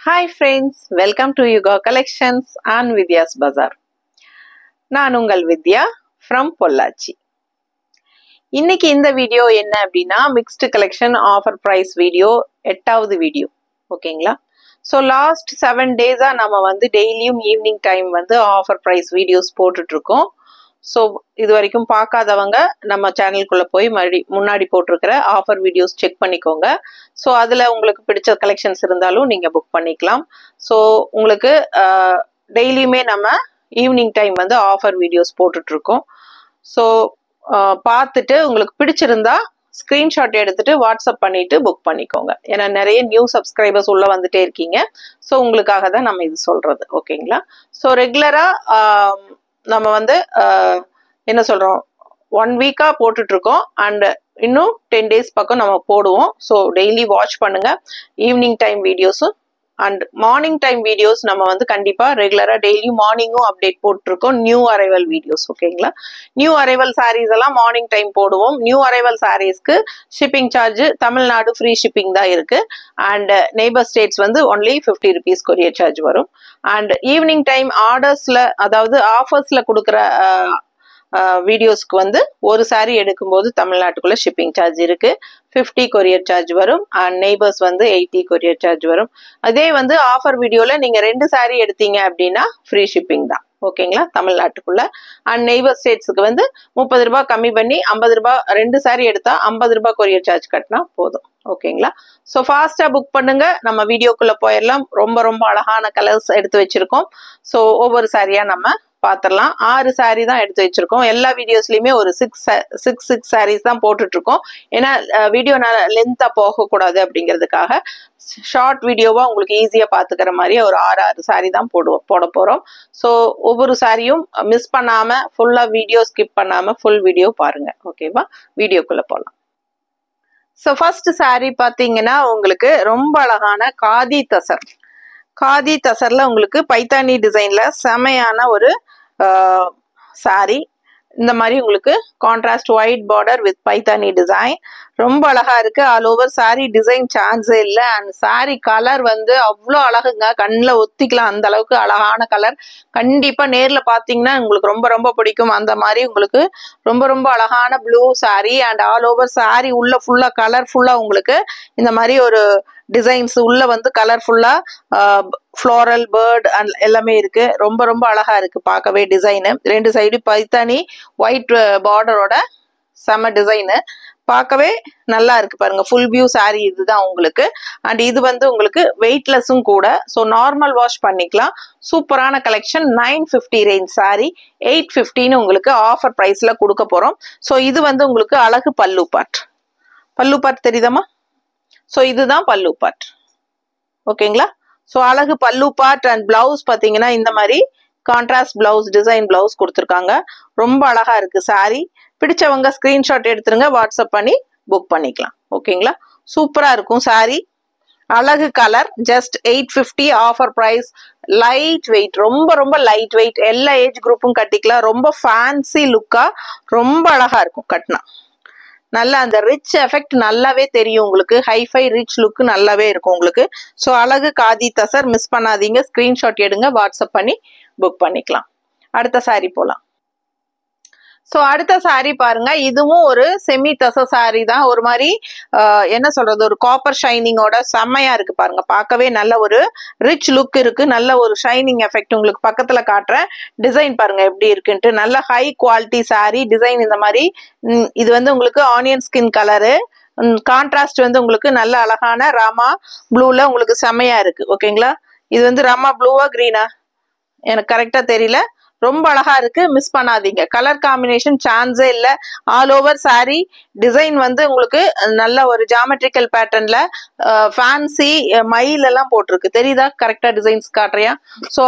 Hi friends, welcome to Yuga Collections and Vidya's Bazaar. நான் உங்கள் வித்யா from Pollachi. இன்னைக்கு இந்த வீடியோ என்ன அப்படின்னா mixed collection offer price video 8வது வீடியோ. ஓகேங்களா? So last 7 days நம்ம வந்து டெய்லியும் ஈவினிங் டைம் வந்து ஆஃபர் பிரைஸ் வீடியோஸ் போட்டுட்டு இருக்கோம். ஸோ இது வரைக்கும் பார்க்காதவங்க நம்ம சேனலுக்குள்ளே போய் முன்னாடி போட்டிருக்கிற ஆஃபர் வீடியோஸ் செக் பண்ணிக்கோங்க. ஸோ அதில் உங்களுக்கு பிடிச்ச கலெக்ஷன்ஸ் இருந்தாலும் நீங்கள் புக் பண்ணிக்கலாம். ஸோ உங்களுக்கு டெய்லியுமே நம்ம ஈவினிங் டைம் வந்து ஆஃபர் வீடியோஸ் போட்டுட்ருக்கோம். ஸோ பார்த்துட்டு உங்களுக்கு பிடிச்சிருந்தா ஸ்க்ரீன்ஷாட் எடுத்துட்டு வாட்ஸ்அப் பண்ணிட்டு புக் பண்ணிக்கோங்க. ஏன்னா நிறைய நியூ சப்ஸ்கிரைபர்ஸ் உள்ள வந்துட்டே இருக்கீங்க. ஸோ உங்களுக்காக தான் நம்ம இது சொல்றது. ஓகேங்களா? ஸோ ரெகுலராக நம்ம வந்து என்ன சொல்றோம் 1 வீக்கா போட்டுட்டு இருக்கோம் அண்ட் இன்னும் 10 days பக்கம் நம்ம போடுவோம். ஸோ டெய்லி வாட்ச் பண்ணுங்க ஈவினிங் டைம் வீடியோஸும் அண்ட் மார்னிங் டைம் வீடியோஸ் நம்ம வந்து கண்டிப்பா ரெகுலரா டெய்லி மார்னிங்கும் அப்டேட் போட்டுருக்கோம். New arrival videos. ஓகேங்களா? நியூ அரைவல் சாரீஸ் எல்லாம் மார்னிங் டைம் போடுவோம். நியூ அரைவல் சாரீஸ்க்கு shipping charge Tamil Nadu free shipping தான் இருக்கு. அண்ட் நெய்பர் ஸ்டேட்ஸ் வந்து ஒன்லி 50 rupees கொரியர் சார்ஜ் வரும். அண்ட் ஈவினிங் டைம் ஆர்டர்ஸ்ல அதாவது ஆஃபர்ஸ்ல கொடுக்குற வீடியோஸ்க்கு வந்து ஒரு சாரீ எடுக்கும்போது தமிழ்நாட்டுக்குள்ள ஷிப்பிங் சார்ஜ் இருக்கு. 50 கொரியர் சார்ஜ் வரும். அண்ட் நெய்பர்ஸ் வந்து 80 கொரியர் சார்ஜ் வரும். அதே வந்து ஆஃபர் வீடியோல நீங்க 2 சாரீ எடுத்தீங்க அப்படின்னா ஃப்ரீ ஷிப்பிங் தான். ஓகேங்களா? தமிழ்நாட்டுக்குள்ள. அண்ட் நெய்பர் ஸ்டேட்ஸுக்கு வந்து 30 ரூபாய் கம்மி பண்ணி 50 ரூபாய் 2 சாரீ எடுத்தா 50 ரூபாய் கொரியர் சார்ஜ் கட்டினா போதும். ஓகேங்களா? ஸோ ஃபாஸ்டா புக் பண்ணுங்க. நம்ம வீடியோக்குள்ள போயிடலாம். ரொம்ப ரொம்ப அழகான கலர்ஸ் எடுத்து வச்சிருக்கோம். ஸோ ஒவ்வொரு சாரியா நம்ம பாத்திரலாம். 6 சாரீ தான் எடுத்து வச்சிருக்கோம். எல்லா வீடியோஸ்லயுமே ஒரு 6 சாரீஸ் தான் போட்டுட்டு இருக்கோம். ஏன்னா வீடியோ லென்த்தா போகக்கூடாது அப்படிங்கிறதுக்காக ஷார்ட் வீடியோவா உங்களுக்கு ஈஸியா பாத்துக்கிற மாதிரி ஒரு 6 சாரீ தான் போட போறோம். ஸோ ஒவ்வொரு சாரியும் மிஸ் பண்ணாம ஃபுல்லா வீடியோ ஸ்கிப் பண்ணாம ஃபுல் வீடியோ பாருங்க. ஓகேவா? வீடியோக்குள்ள போலாம். ஸோ ஃபர்ஸ்ட் சாரீ பாத்தீங்கன்னா உங்களுக்கு ரொம்ப அழகான காதி தசர். காதி தசர்ல உங்களுக்கு பைத்தானி டிசைன்ல செமையான ஒரு சாரி. இந்த மாதிரி உங்களுக்கு contrast white border with Paithani design ரொம்ப அழகா இருக்கு. ஆல் ஓவர் சாரி டிசைன் சான்ஸே இல்லை. அண்ட் சாரி கலர் வந்து அவ்வளோ அழகுங்க. கண்ணில் ஒத்திக்கலாம் அந்த அளவுக்கு அழகான கலர். கண்டிப்பா நேர்ல பாத்தீங்கன்னா உங்களுக்கு ரொம்ப ரொம்ப பிடிக்கும். அந்த மாதிரி உங்களுக்கு ரொம்ப ரொம்ப அழகான blue sorry and all over sorry உள்ள ஃபுல்லா கலர்ஃபுல்லா உங்களுக்கு இந்த மாதிரி ஒரு டிசைன்ஸ் உள்ள வந்து கலர்ஃபுல்லா ஃப்ளோரல் பேர்ட் அண்ட் எல்லாமே இருக்கு. ரொம்ப ரொம்ப அழகா இருக்கு பார்க்கவே டிசைனு. 2 சைடு பைத்தானி ஒயிட் பார்டரோட செம டிசைனு பார்க்கவே நல்லா இருக்கு பாருங்க. ஃபுல் வியூ சாரி இதுதான் உங்களுக்கு. அண்ட் இது வந்து உங்களுக்கு வெயிட்லெஸ்ஸும் கூட. ஸோ நார்மல் வாஷ் பண்ணிக்கலாம். சூப்பரான கலெக்ஷன். 950 ரேஞ்ச் சாரி 850ன்னு உங்களுக்கு ஆஃபர் பிரைஸ்ல கொடுக்க போறோம். ஸோ இது வந்து உங்களுக்கு அழகு பல்லு பார்ட். பல்லு பார்ட் தெரியுதாமா? ஸோ இதுதான் பல்லு பார்ட். ஓகேங்களா? ஸோ அழகு பல்லு பார்ட் அண்ட் பிளவுஸ் பார்த்தீங்கன்னா இந்த மாதிரி கான்ட்ராஸ்ட் பிளவுஸ் டிசைன் பிளவுஸ் கொடுத்துருக்காங்க. ரொம்ப அழகா இருக்கு சாரி. பிடிச்சவங்க ஸ்கிரீன்ஷாட் எடுத்துருங்க. வாட்ஸ்அப் பண்ணி புக் பண்ணிக்கலாம். ஓகேங்களா? சூப்பரா இருக்கும் சாரி. அழகு colour. Just 850 offer price. Light weight. ரொம்ப ரொம்ப லைட் வெயிட். எல்லா ஏஜ் குரூப்பும் கட்டிக்கலாம். ரொம்ப ஃபேன்சி லுக்கா ரொம்ப அழகா இருக்கும் கட்டினா. நல்லா அந்த ரிச் எஃபெக்ட் நல்லாவே தெரியும் உங்களுக்கு. ஹைஃபை ரிச் லுக் நல்லாவே இருக்கும் உங்களுக்கு. ஸோ அழகு காதி தசர் மிஸ் பண்ணாதீங்க. ஸ்கிரீன்ஷாட் எடுங்க. வாட்ஸ்அப் பண்ணி புக் பண்ணிக்கலாம். அடுத்த சாரி போலாம். ஸோ அடுத்த சாரி பாருங்க. இதுவும் ஒரு செமி தச சாரி தான். ஒரு மாதிரி என்ன சொல்றது ஒரு காப்பர் ஷைனிங்கோட செம்மையா இருக்கு பாருங்க. பார்க்கவே நல்ல ஒரு ரிச் லுக் இருக்கு. நல்ல ஒரு ஷைனிங் எஃபெக்ட் உங்களுக்கு பக்கத்துல காட்டுறேன். டிசைன் பாருங்க எப்படி இருக்குன்ட்டு. நல்ல ஹை குவாலிட்டி சாரி டிசைன். இந்த மாதிரி இது வந்து உங்களுக்கு ஆனியன் ஸ்கின் கலரு. கான்ட்ராஸ்ட் வந்து உங்களுக்கு நல்ல அழகான ராமா ப்ளூல உங்களுக்கு செம்மையா இருக்கு. ஓகேங்களா? இது வந்து ராமா ப்ளூவா கிரீனா எனக்கு கரெக்டா தெரியல. ரொம்ப அழகா இருக்கு. மிஸ் பண்ணாதீங்க. கலர் காம்பினேஷன் சான்ஸே இல்லை. ஆல் ஓவர் சாரி டிசைன் வந்து உங்களுக்கு நல்ல ஒரு ஜாமெட்ரிக்கல் பேட்டர்ன்ல ஃபேன்சி மயில் எல்லாம் போட்டிருக்கு. தெரியுதா? கரெக்டா டிசைன்ஸ் காட்டுறியா? So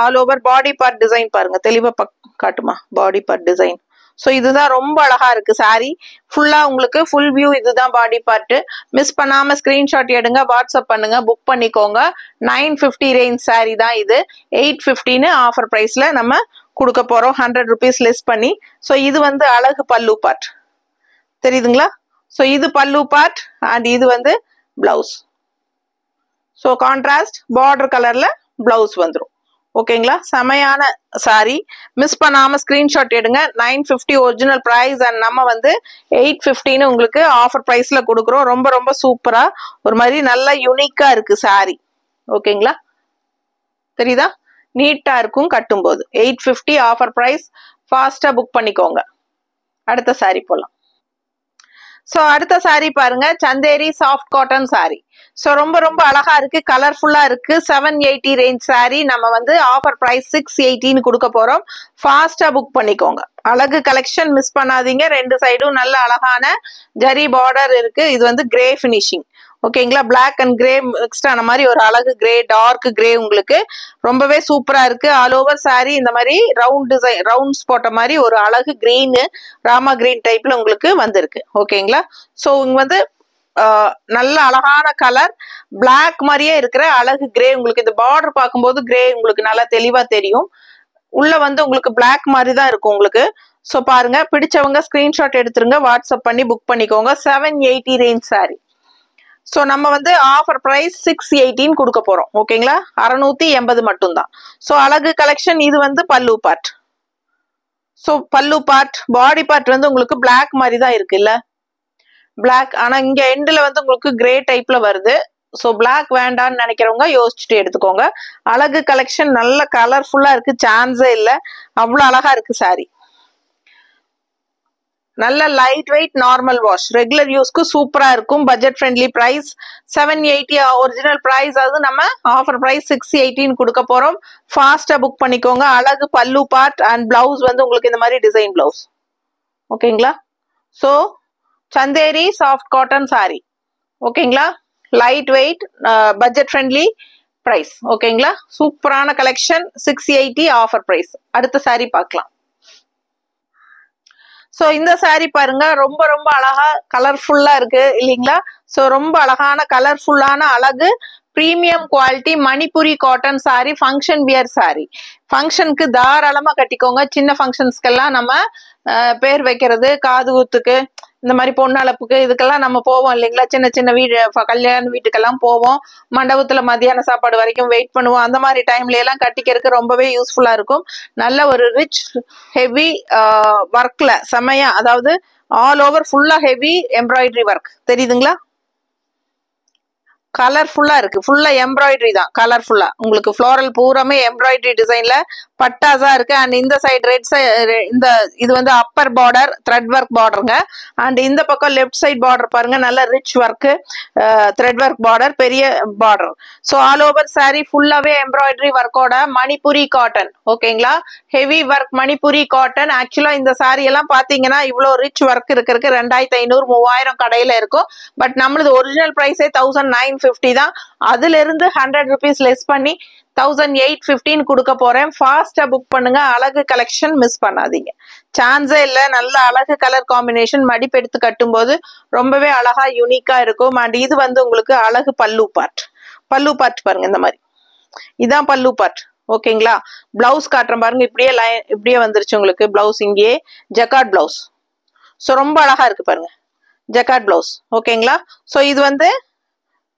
all over body part design பாருங்க. தெளிவா காட்டுமா பாடி பார்ட் டிசைன். ஸோ இதுதான் ரொம்ப அழகா இருக்கு சாரி. ஃபுல்லா உங்களுக்கு ஃபுல் வியூ இதுதான் பாடி பார்ட். மிஸ் பண்ணாம ஸ்கிரீன்ஷாட் எடுங்க. வாட்ஸ்அப் பண்ணுங்க. புக் பண்ணிக்கோங்க. 950 ரேஞ்ச் சாரி தான் இது. 850ன்னு ஆஃபர் பிரைஸ்ல நம்ம கொடுக்க போறோம். 100 rupees லெஸ் பண்ணி. ஸோ இது வந்து அழகு பல்லு பார்ட். தெரியுதுங்களா? ஸோ இது பல்லு பார்ட் அண்ட் இது வந்து பிளவுஸ். ஸோ கான்ட்ராஸ்ட் பார்டர் கலர்ல பிளவுஸ் வந்துடும். ஓகேங்களா, செமையான சாரி. மிஸ் பண்ணாம ஸ்கிரீன்ஷாட் எடுங்க. 950 ஒரிஜினல் பிரைஸ் அண்ட் நம்ம வந்து 850 உங்களுக்கு ஆஃபர் பிரைஸ்ல கொடுக்குறோம். ரொம்ப ரொம்ப சூப்பரா ஒரு மாதிரி நல்ல யூனிக்கா இருக்கு சாரி. ஓகேங்களா, தெரியுதா, நீட்டா இருக்கும் கட்டும்போது. 850 ஆஃபர் பிரைஸ், ஃபாஸ்டா புக் பண்ணிக்கோங்க. அடுத்த சாரி போலாம். ஸோ அடுத்த சாரி பாருங்க, Chanderi soft cotton sorry. So ரொம்ப ரொம்ப அழகா இருக்கு, கலர்ஃபுல்லா இருக்கு. 780 ரேஞ்ச் சாரி. நம்ம வந்து ஆஃபர் பிரைஸ் 680 கொடுக்க போறோம். ஃபாஸ்டா புக் பண்ணிக்கோங்க. அழகு கலெக்ஷன், மிஸ் பண்ணாதீங்க. ரெண்டு சைடும் நல்ல அழகான ஜரி பார்டர் இருக்கு. இது வந்து கிரே ஃபினிஷிங். ஓகேங்களா, பிளாக் அண்ட் கிரே மிக்ஸ்ட் ஆன மாதிரி ஒரு அழகு கிரே, டார்க் கிரே உங்களுக்கு ரொம்பவே சூப்பரா இருக்கு. ஆல் ஓவர் சாரி இந்த மாதிரி ரவுண்ட் டிசைன், ரவுண்ட்ஸ் போட்ட மாதிரி ஒரு அழகு கிரீன், ராமா கிரீன் டைப்ல உங்களுக்கு வந்திருக்கு. ஓகேங்களா, ஸோ இங்க வந்து நல்ல அழகான கலர், பிளாக் மாதிரியே இருக்கிற அழகு கிரே. உங்களுக்கு இந்த பார்டர் பார்க்கும்போது கிரே உங்களுக்கு நல்லா தெளிவா தெரியும். உள்ள வந்து உங்களுக்கு பிளாக் மாதிரி தான் இருக்கும் உங்களுக்கு. ஸோ பாருங்க, பிடிச்சவங்க ஸ்கிரீன்ஷாட் எடுத்துருங்க, வாட்ஸ்அப் பண்ணி புக் பண்ணிக்கோங்க. 780 ரேஞ்ச் சாரி. ஸோ நம்ம வந்து ஆஃபர் பிரைஸ் 618 கொடுக்க போறோம். ஓகேங்களா, 680 மட்டும்தான். ஸோ அழகு கலெக்ஷன். இது வந்து பல்லு பார்ட். ஸோ பல்லு பார்ட், பாடி பார்ட் வந்து உங்களுக்கு பிளாக் மாதிரி தான் இருக்கு இல்ல, பிளாக். ஆனா இங்க எண்ட்ல வந்து உங்களுக்கு கிரே டைப்ல வருது. ஸோ பிளாக் வேண்டான்னு நினைக்கிறவங்க யோசிச்சுட்டு எடுத்துக்கோங்க. அழகு கலெக்ஷன், நல்ல கலர்ஃபுல்லா இருக்கு, சான்ஸே இல்லை, அவ்வளவு அழகா இருக்கு சாரி. நல்ல light weight, normal wash, regular யூஸ்க்கு சூப்பரா இருக்கும். Budget friendly price 780 original price. அது நம்ம ஆஃபர் பிரைஸ் 618 கொடுக்க போறோம். ஃபாஸ்டா புக் பண்ணிக்கோங்க. அழகு பல்லு பார்ட் அண்ட் பிளவுஸ் வந்து உங்களுக்கு இந்த மாதிரி டிசைன் பிளவுஸ். ஓகேங்களா, so Chanderi soft cotton sari. ஓகேங்களா, light weight, budget friendly price. ஓகேங்களா, சூப்பரான கலெக்ஷன். 680 offer price. அடுத்த சாரி பார்க்கலாம். ஸோ இந்த சாரி பாருங்க, ரொம்ப ரொம்ப அழகா கலர்ஃபுல்லா இருக்கு இல்லைங்களா. ஸோ ரொம்ப அழகான கலர்ஃபுல்லான அழகு premium quality Manipuri cotton sorry, function wear sorry. ஃபங்க்ஷனுக்கு தாராளமா கட்டிக்கோங்க. சின்ன ஃபங்க்ஷன்ஸ்க்கெல்லாம் நம்ம பேர் வைக்கிறது, காது குத்துக்கு, இந்த மாதிரி பொண்ணளப்புக்கு, இதுக்கெல்லாம் நம்ம போவோம் இல்லைங்களா. சின்ன சின்ன வீடு, கல்யாண வீட்டுக்கெல்லாம் போவோம். மண்டபத்துல மத்தியான சாப்பாடு வரைக்கும் வெயிட் பண்ணுவோம். அந்த மாதிரி டைம்ல எல்லாம் கட்டிக்கிறதுக்கு ரொம்பவே யூஸ்ஃபுல்லா இருக்கும். நல்ல ஒரு ரிச் ஹெவி ஒர்க்ல செமையா, அதாவது ஆல் ஓவர் ஃபுல்லா ஹெவி எம்ப்ராய்டரி ஒர்க் தெரியுதுங்களா. கலர்ஃபுல்லா இருக்கு, ஃபுல்லா எம்ப்ராய்டரி தான். கலர்ஃபுல்லா உங்களுக்கு ஃப்ளோரல் பூராமே எம்ப்ராய்டரி டிசைன்ல பட்டாஸா இருக்கு. அண்ட் இந்த சைடு ரெட் சைடு, இந்த இது வந்து அப்பர் பார்டர் த்ரெட் ஒர்க் பார்டருங்க. அண்ட் இந்த பக்கம் லெஃப்ட் சைட் பார்டர் பாருங்க, நல்ல rich work thread work border, பெரிய border. So all over sari ஃபுல்லாவே எம்ப்ராய்டரி ஒர்க்கோட மணிப்புரி காட்டன். ஓகேங்களா, ஹெவி ஒர்க் மணிப்புரி காட்டன். ஆக்சுவலா இந்த சாரி எல்லாம் பாத்தீங்கன்னா இவ்வளவு ரிச் ஒர்க் இருக்கிறதுக்கு 2500 3000 கடையில இருக்கும். பட் நம்மளது ஒரிஜினல் பிரைஸே 1950 தான். அதுல இருந்து 100 rupees லெஸ் பண்ணி 1815 கொடுக்க போறேன். ஃபாஸ்டா புக் பண்ணுங்க. அழகு கலெக்ஷன், மிஸ் பண்ணாதீங்க, சான்ஸே இல்ல. நல்ல அழகு கலர் காம்பினேஷன், மடிப்பெடுத்து கட்டும் போது ரொம்பவே அழகா யூனிக்கா இருக்கும். அண்ட் இது வந்து உங்களுக்கு அழகு பல்லு பார்ட். பல்லு பார்ட் பாருங்க, இந்த மாதிரி இதான் பல்லு பார்ட். ஓகேங்களா, பிளவுஸ் காட்டுறேன் பாருங்க, இப்படியே வந்துருச்சு உங்களுக்கு பிளவுஸ். இங்கேயே ஜக்கார்ட் பிளவுஸ். ஸோ ரொம்ப அழகா இருக்கு பாருங்க, ஜக்கார்ட் பிளவுஸ். ஓகேங்களா, ஸோ இது வந்து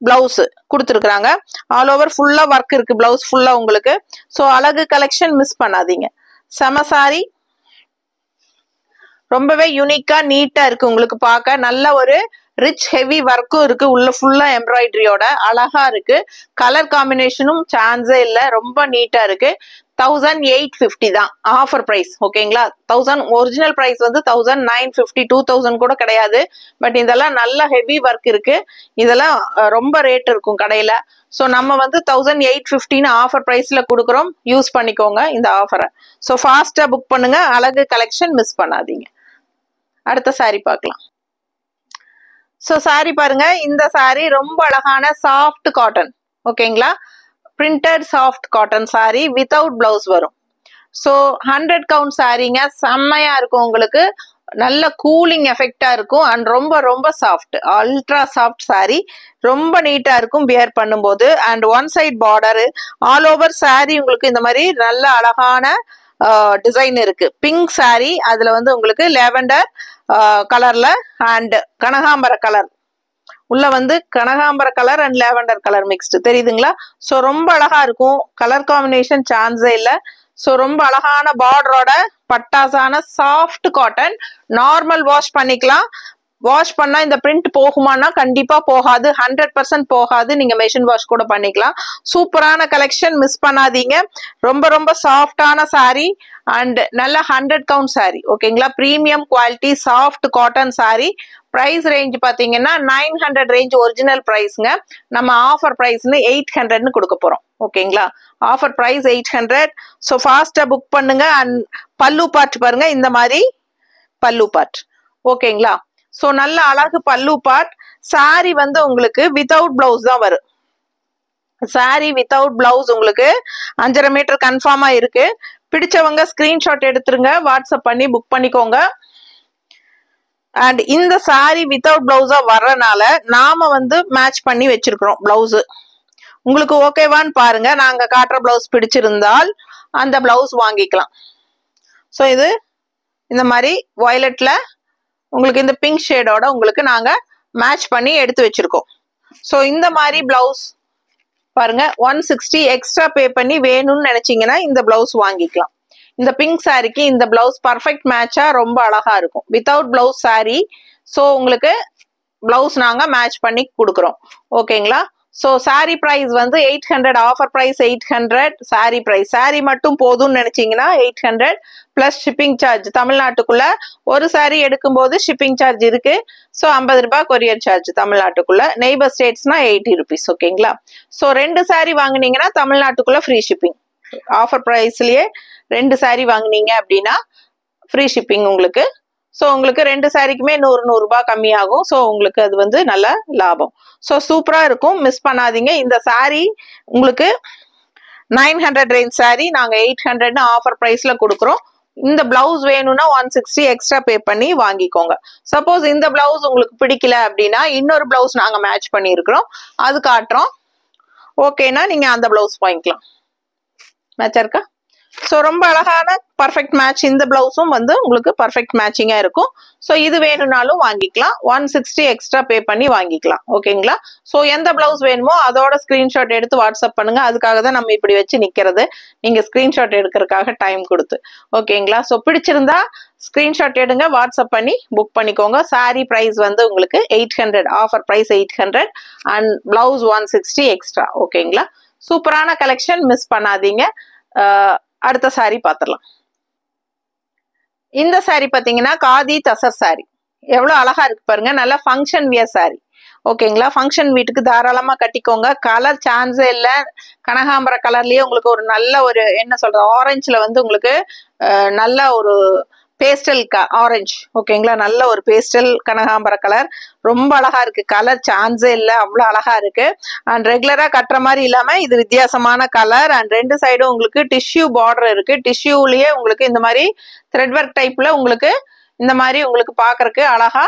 பிளவுஸ் கொடுத்துருக்காங்க. ஆல் ஓவர் ஃபுல்லா ஒர்க் இருக்கு பிளவுஸ் ஃபுல்லா உங்களுக்கு. ஸோ அழகு கலெக்ஷன், மிஸ் பண்ணாதீங்க. செம சாரி, ரொம்பவே யூனிக்கா நீட்டா இருக்கு உங்களுக்கு பார்க்க. நல்ல ஒரு ரிச் ஹெவி ஒர்க்கும் இருக்கு உள்ள, ஃபுல்லா எம்ப்ராய்டரியோட அழகா இருக்கு. கலர் காம்பினேஷனும் சான்ஸே இல்லை, ரொம்ப நீட்டா இருக்கு. 1850 தான் ஆஃபர் பிரைஸ். ஓகேங்களா, 1000 ஒரிஜினல் பிரைஸ் வந்து 1950, 2000 கூட கிடையாது. பட் இதெல்லாம் நல்ல ஹெவி ஒர்க் இருக்கு. இதெல்லாம் ரொம்ப ரேட் இருக்கும் கடையில. ஸோ நம்ம வந்து 1850 ஆஃபர் பிரைஸ்ல கொடுக்குறோம். யூஸ் பண்ணிக்கோங்க இந்த ஆஃபரை. ஸோ ஃபாஸ்டா புக் பண்ணுங்க. அழகு கலெக்ஷன், மிஸ் பண்ணாதீங்க. அடுத்த சாரி பார்க்கலாம். ஸோ சாரி பாருங்க, இந்த சாரி ரொம்ப அழகான சாஃப்ட் காட்டன். ஓகேங்களா, printed soft cotton sorry without blouse வரும். ஸோ 100 கவுண்ட் சாரீங்க, செம்மையா இருக்கும் உங்களுக்கு. நல்ல கூலிங் எஃபெக்டா இருக்கும். அண்ட் ரொம்ப ரொம்ப சாஃப்ட், அல்ட்ரா சாஃப்ட் சாரி. ரொம்ப நீட்டா இருக்கும் வியர் பண்ணும்போது. And one side border, all over sari உங்களுக்கு இந்த மாதிரி நல்ல அழகான டிசைன் இருக்கு. பிங்க் சாரி, அதுல வந்து உங்களுக்கு லேவெண்டர் கலர்ல அண்ட் கனகாம்பர கலர் உள்ள வந்து கனகாம்பர colour and lavender colour mixed தெரியுதுங்களா? ஸோ ரொம்ப அழகா இருக்கும், கலர் காம்பினேஷன் சான்ஸே இல்லை. ஸோ ரொம்ப அழகான பார்டரோட பட்டாசான சாஃப்ட் காட்டன், நார்மல் வாஷ் பண்ணிக்கலாம். வாஷ் பண்ணா இந்த பிரிண்ட் போகுமானா கண்டிப்பா போகாது, 100% போகாது. நீங்க மெஷின் வாஷ் கூட பண்ணிக்கலாம். சூப்பரான கலெக்ஷன், மிஸ் பண்ணாதீங்க. ரொம்ப ரொம்ப சாஃப்டான சாரி அண்ட் நல்ல 100 கவுண்ட் சாரி. ஓகேங்களா? Premium quality soft cotton sari. Price range பாத்தீங்கன்னா 900 ரேஞ்ச் ஒரிஜினல் பிரைஸ்ங்க. நம்ம ஆஃபர் பிரைஸ்னு 800ன்னு கொடுக்க போறோம். ஓகேங்களா? Offer price 800. ஸோ ஃபாஸ்டா புக் பண்ணுங்க. அண்ட் பல்லு பார்ட் பாருங்க, இந்த மாதிரி பல்லு பார்ட். ஓகேங்களா? ஸோ நல்ல அழகு பல்லு பார்ட். சாரி வந்து உங்களுக்கு வித்தவுட் பிளவுஸ் தான் வரும். சாரி வித்தவுட் பிளவுஸ் உங்களுக்கு 5.5 மீட்டர் கன்ஃபார்மா இருக்கு. பிடிச்சவங்க ஸ்கிரீன்ஷாட் எடுத்துருங்க, வாட்ஸ்அப் பண்ணி புக் பண்ணிக்கோங்க. அண்ட் இந்த சாரி வித்தவுட் பிளவுஸா வர்றதுனால நாம வந்து மேட்ச் பண்ணி வச்சிருக்கிறோம் பிளவுஸ். உங்களுக்கு ஓகேவான்னு பாருங்க. நாங்க காட்டுற பிளவுஸ் பிடிச்சிருந்தால் அந்த பிளவுஸ் வாங்கிக்கலாம். ஸோ இது இந்த மாதிரி வயலட்ல உங்களுக்கு இந்த பிங்க் ஷேடோட உங்களுக்கு நாங்க மேட்ச் பண்ணி எடுத்து வச்சிருக்கோம். ஸோ இந்த மாதிரி பிளவுஸ் பாருங்க, 160 எக்ஸ்ட்ரா பே பண்ணி வேணும்னு நினைச்சீங்கன்னா இந்த பிளவுஸ் வாங்கிக்கலாம். இந்த பிங்க் சாரிக்கு இந்த பிளவுஸ் பர்ஃபெக்ட் மேட்சா ரொம்ப அழகா இருக்கும். Without blouse sari. ஸோ உங்களுக்கு பிளவுஸ் நாங்க மேட்ச் பண்ணி கொடுக்குறோம். ஓகேங்களா? ஸோ சாரி பிரைஸ் வந்து 800, offer price 800. Sari price, sari மட்டும் போதும்னு நினைச்சீங்கன்னா 800 பிளஸ் ஷிப்பிங் சார்ஜ். தமிழ்நாட்டுக்குள்ள ஒரு சாரி எடுக்கும்போது ஷிப்பிங் சார்ஜ் இருக்கு. ஸோ 50 ரூபாய் கொரியர் சார்ஜ் தமிழ்நாட்டுக்குள்ள. நெய்பர் ஸ்டேட்ஸ்னா 80 ருபீஸ். ஓகேங்களா? ஸோ 2 சாரி வாங்கினீங்கன்னா தமிழ்நாட்டுக்குள்ள ஃப்ரீ ஷிப்பிங். ஆஃபர் பிரைஸ்லயே 2 சாரி வாங்கினீங்க அப்படின்னா ஃப்ரீ ஷிப்பிங் உங்களுக்கு. ஸோ உங்களுக்கு 2 சாரிக்குமே 100 ரூபாய் கம்மியாகும். ஸோ உங்களுக்கு அது வந்து நல்ல லாபம். ஸோ சூப்பரா இருக்கும், மிஸ் பண்ணாதீங்க. இந்த சாரி உங்களுக்கு 900 ரேஞ்ச் சாரி நாங்க 800ன்னு ஆஃபர் பிரைஸ்ல கொடுக்குறோம். இந்த பிளவுஸ் வேணும்னா 160 எக்ஸ்ட்ரா பே பண்ணி வாங்கிக்கோங்க. சப்போஸ் இந்த பிளவுஸ் உங்களுக்கு பிடிக்கல அப்படின்னா இன்னொரு பிளவுஸ் நாங்க மேட்ச் பண்ணி இருக்கிறோம், அது காட்டுறோம். ஓகேனா நீங்க அந்த பிளவுஸ் வாங்கிக்கலாம். மேட்சா இருக்கா? ஸோ ரொம்ப அழகான பர்ஃபெக்ட் மேட்ச். இந்த பிளவுஸும் வந்து உங்களுக்கு பர்ஃபெக்ட் மேட்சிங்கா இருக்கும். ஸோ இது வேணும்னாலும் வாங்கிக்கலாம். 160 எக்ஸ்ட்ரா பே பண்ணி வாங்கிக்கலாம். ஓகேங்களா? ஸோ எந்த பிளவுஸ் வேணுமோ அதோட ஸ்கிரீன்ஷாட் எடுத்து வாட்ஸ்அப் பண்ணுங்க. அதுக்காக தான் நம்ம இப்படி வச்சு நிக்கிறது, நீங்க ஸ்கிரீன்ஷாட் எடுக்கிறதுக்காக டைம் கொடுத்து. ஓகேங்களா? ஸோ பிடிச்சிருந்தா ஸ்கிரீன்ஷாட் எடுங்க, வாட்ஸ்அப் பண்ணி புக் பண்ணிக்கோங்க. சாரி பிரைஸ் வந்து உங்களுக்கு 800, offer price 800 and blouse 160 extra. ஓகேங்களா? சூப்பரான கலெக்ஷன், மிஸ் பண்ணாதீங்க. அடுத்த சாரி பார்த்துடலாம். இந்த சாரி பாத்தீங்கன்னா காதி தசர் சாரி. எவ்வளவு அழகா இருக்கு பாருங்க. நல்ல ஃபங்க்ஷன் வியர் சாரி. ஓகேங்களா? ஃபங்க்ஷன் வீட்டுக்கு தாராளமா கட்டிக்கோங்க. கலர் சான்ஸே இல்லை. கனகாம்பர கலர்லயே உங்களுக்கு ஒரு நல்ல ஒரு என்ன சொல்றது, ஆரஞ்சுல வந்து உங்களுக்கு நல்ல ஒரு பேஸ்டல் ஆரஞ்சு. ஓகேங்களா? நல்ல ஒரு பேஸ்டல் கனகாம்பர கலர். ரொம்ப அழகா இருக்கு. கலர் சான்ஸே இல்லை, அவ்வளவு அழகா இருக்கு. அண்ட் ரெகுலரா கட்டுற மாதிரி இல்லாம இது வித்தியாசமான கலர். அண்ட் 2 சைடும் உங்களுக்கு டிஷ்யூ பார்டர் இருக்கு. டிஷ்யூலயே உங்களுக்கு இந்த மாதிரி த்ரெட் ஒர்க் டைப்ல உங்களுக்கு இந்த மாதிரி உங்களுக்கு பாக்குறதுக்கு அழகா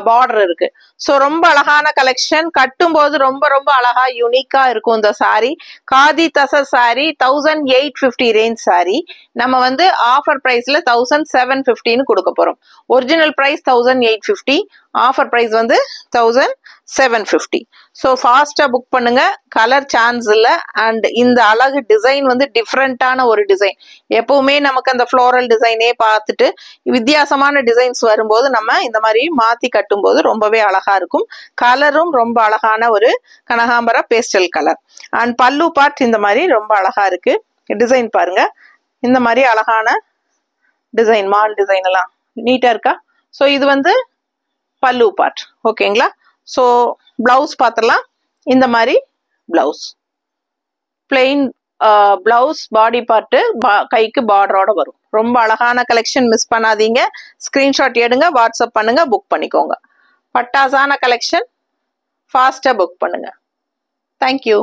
பார்டர் இருக்கு. ஸோ ரொம்ப அழகான கலெக்ஷன். கட்டும் போது ரொம்ப ரொம்ப அழகா யூனிக்கா இருக்கும் இந்த sorry. Khadi tussar sorry 1850 range sorry. நம்ம வந்து ஆஃபர் பிரைஸ்ல 1750ன்னு கொடுக்க போறோம். ஒரிஜினல் பிரைஸ் 1850, ஆஃபர் பிரைஸ் வந்து 1750. ஸோ ஃபாஸ்டா புக் பண்ணுங்க, கலர் சான்ஸ் இல்லை. அண்ட் இந்த அழகு டிசைன் வந்து டிஃப்ரெண்டான ஒரு டிசைன். எப்பவுமே நமக்கு அந்த ஃப்ளோரல் டிசைனே பார்த்துட்டு வித்தியாசமான டிசைன்ஸ் வரும்போது நம்ம இந்த மாதிரி மாத்தி கட்டும் போது ரொம்பவே அழகா இருக்கும். கலரும் ரொம்ப அழகான ஒரு கனகாம்பர pastel colour. And pallu part இந்த மாதிரி ரொம்ப அழகா இருக்கு. டிசைன் பாருங்க, இந்த மாதிரி அழகான டிசைன், மால் டிசைன் எல்லாம் நீட்டா இருக்கா? ஸோ இது வந்து பல்லு பார்ட். ஓகேங்களா? ஸோ பிளவுஸ் பார்த்துடலாம். இந்த மாதிரி பிளவுஸ் பிளெயின் பிளவுஸ், பாடி பார்ட்டு கைக்கு பார்டரோட வரும். ரொம்ப அழகான கலெக்ஷன், மிஸ் பண்ணாதீங்க. ஸ்கிரீன்ஷாட் எடுங்க, வாட்ஸ்அப் பண்ணுங்க, புக் பண்ணிக்கோங்க. பட்டாசான கலெக்ஷன், ஃபாஸ்டா புக் பண்ணுங்க. தேங்க்யூ.